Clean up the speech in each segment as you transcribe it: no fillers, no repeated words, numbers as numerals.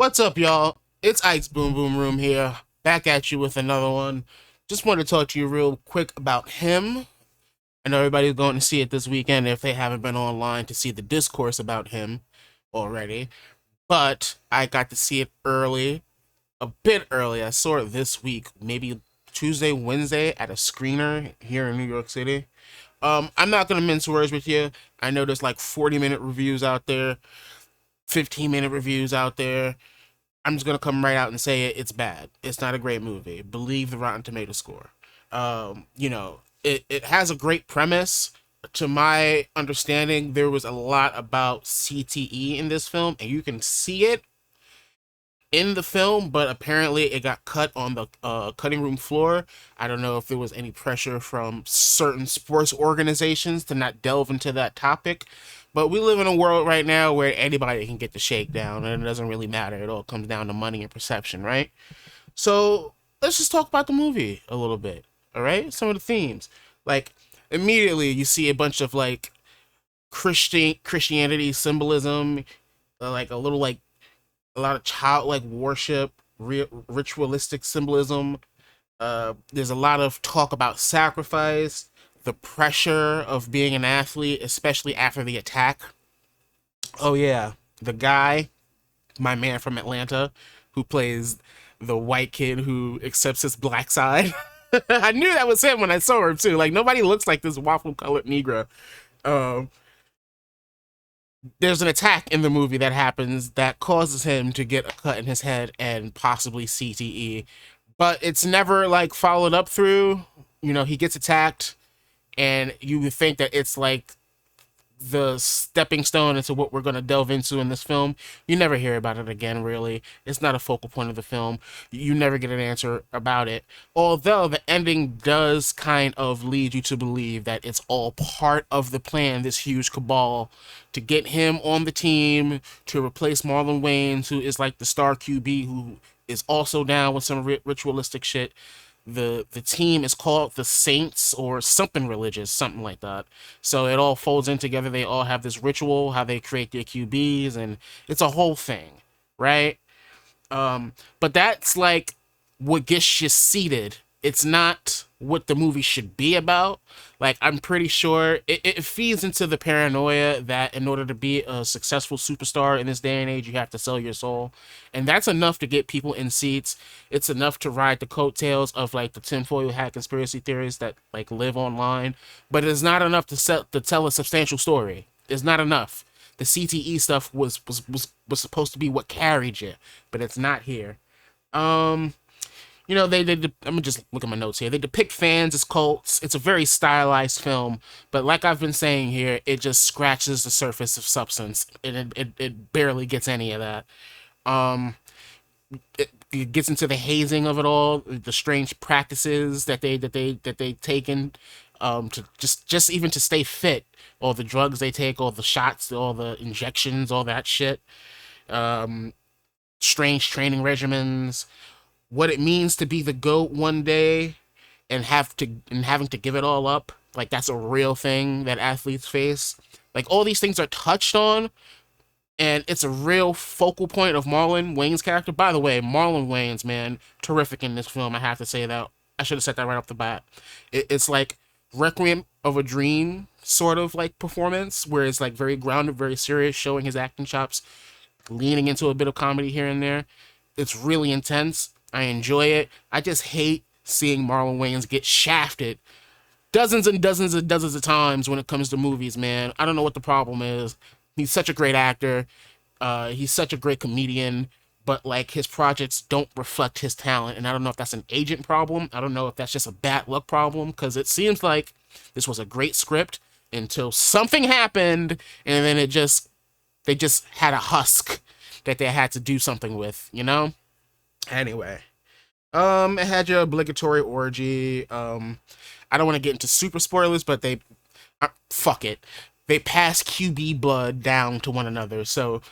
What's up, y'all? It's Ike's Boom Boom Room here, back at you with another one. Just want to talk to you real quick about him. I know everybody's going to see it this weekend if they haven't been online to see the discourse about him already. But I got to see it early, a bit early. I saw it this week, maybe Tuesday, Wednesday at a screener here in New York City. I'm not gonna mince words with you. I know there's like 40-minute reviews out there, 15-minute reviews out there. I'm just gonna come right out and say it. It's bad. It's not a great movie. Believe the Rotten Tomato score. It has a great premise. To my understanding, there was a lot about CTE in this film, and you can see it in the film, but apparently it got cut on the cutting room floor. I don't know if there was any pressure from certain sports organizations to not delve into that topic, but we live in a world right now where anybody can get the shakedown, and it doesn't really matter. It all comes down to money and perception, right? So let's just talk about the movie a little bit, all right? Some of the themes. Like, immediately you see a bunch of like Christianity symbolism, like a little like a lot of childlike worship, ritualistic symbolism. There's a lot of talk about sacrifice, the pressure of being an athlete, especially after the attack. Oh yeah, the guy, my man from Atlanta, who plays the white kid who accepts his black side. I knew that was him when I saw him too. Like nobody looks like this waffle colored Negro. Um, there's an attack in the movie that happens that causes him to get a cut in his head and possibly CTE, but it's never like followed up through. He gets attacked, and you would think that it's like the stepping stone into what we're going to delve into in this film. You never hear about it again, really. It's not a focal point of the film. You never get an answer about it. Although the ending does kind of lead you to believe that it's all part of the plan, this huge cabal, to get him on the team, to replace Marlon Wayans, who is like the star QB, who is also down with some ritualistic shit. The team is called the Saints or something religious, something like that. So it all folds in together. They all have this ritual, how they create their QBs, and it's a whole thing, right? But that's like what gets you seated. It's not what the movie should be about. Like, I'm pretty sure it feeds into the paranoia that in order to be a successful superstar in this day and age, you have to sell your soul. And that's enough to get people in seats. It's enough to ride the coattails of like the tinfoil hat conspiracy theories that like live online. But it's not enough to tell a substantial story. It's not enough. The CTE stuff was supposed to be what carried you, but it's not here. Um, I'm gonna just look at my notes here. They depict fans as cults. It's a very stylized film, but like I've been saying here, it just scratches the surface of substance, and it barely gets any of that. Um, it gets into the hazing of it all, the strange practices that they taken, to just even to stay fit, all the drugs they take, all the shots, all the injections, all that shit. Um, Strange training regimens, what it means to be the GOAT one day and having to give it all up. Like that's a real thing that athletes face. Like all these things are touched on, and it's a real focal point of Marlon Wayne's character. By the way, Marlon Wayans, man, terrific in this film. I have to say that. I should have said that right off the bat. It's like Requiem of a Dream sort of like performance, where it's like very grounded, very serious, showing his acting chops, leaning into a bit of comedy here and there. It's really intense. I enjoy it. I just hate seeing Marlon Wayans get shafted dozens and dozens and dozens of times when it comes to movies, man. I don't know what the problem is. He's such a great actor. He's such a great comedian, but like his projects don't reflect his talent. And I don't know if that's an agent problem. I don't know if that's just a bad luck problem, because it seems like this was a great script until something happened, and then they just had a husk that they had to do something with. Anyway, it had your obligatory orgy. I don't want to get into super spoilers, but fuck it. They pass QB blood down to one another. So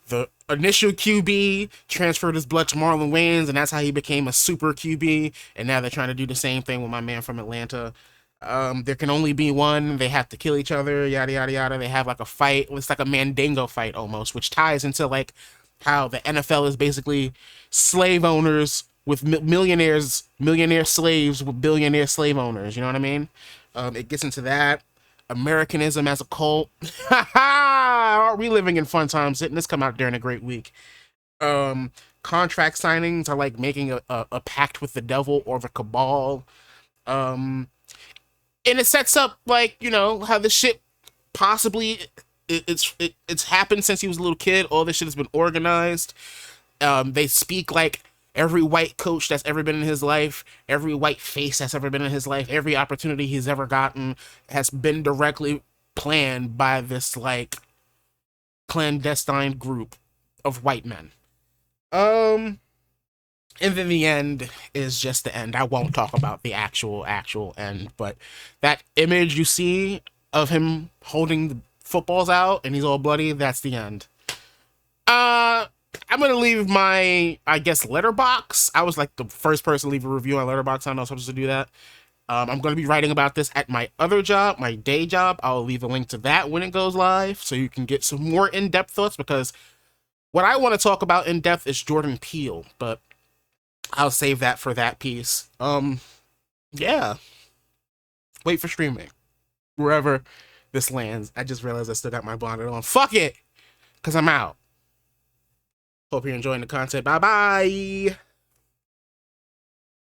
the initial QB transferred his blood to Marlon Wayans, and that's how he became a super QB. And now they're trying to do the same thing with my man from Atlanta. There can only be one. They have to kill each other. Yada yada yada. They have like a fight. It's like a Mandingo fight almost, which ties into like how the NFL is basically slave owners with millionaire slaves with billionaire slave owners. You know what I mean? It gets into that. Americanism as a cult. Ha ha! Are we living in fun times? Didn't this come out during a great week? Um, Contract signings are like making a pact with the devil or the cabal. Um, and it sets up like how this shit possibly it's happened since he was a little kid. All this shit has been organized. They speak like every white coach that's ever been in his life, every white face that's ever been in his life, every opportunity he's ever gotten has been directly planned by this like clandestine group of white men. Um, and then the end is just the end. I won't talk about the actual end, but that image you see of him holding the footballs out and he's all bloody, that's the end. I'm gonna leave my, I guess, letterbox. I was like the first person to leave a review on letterbox. I don't know if I'm supposed to do that. I'm gonna be writing about this at my other job, my day job. I'll leave a link to that when it goes live, so you can get some more in-depth thoughts, because what I want to talk about in depth is Jordan Peele, but I'll save that for that piece. Yeah. Wait for streaming. Wherever this lands. I just realized I still got my bonnet on. Fuck it! Because I'm out. Hope you're enjoying the content. Bye bye!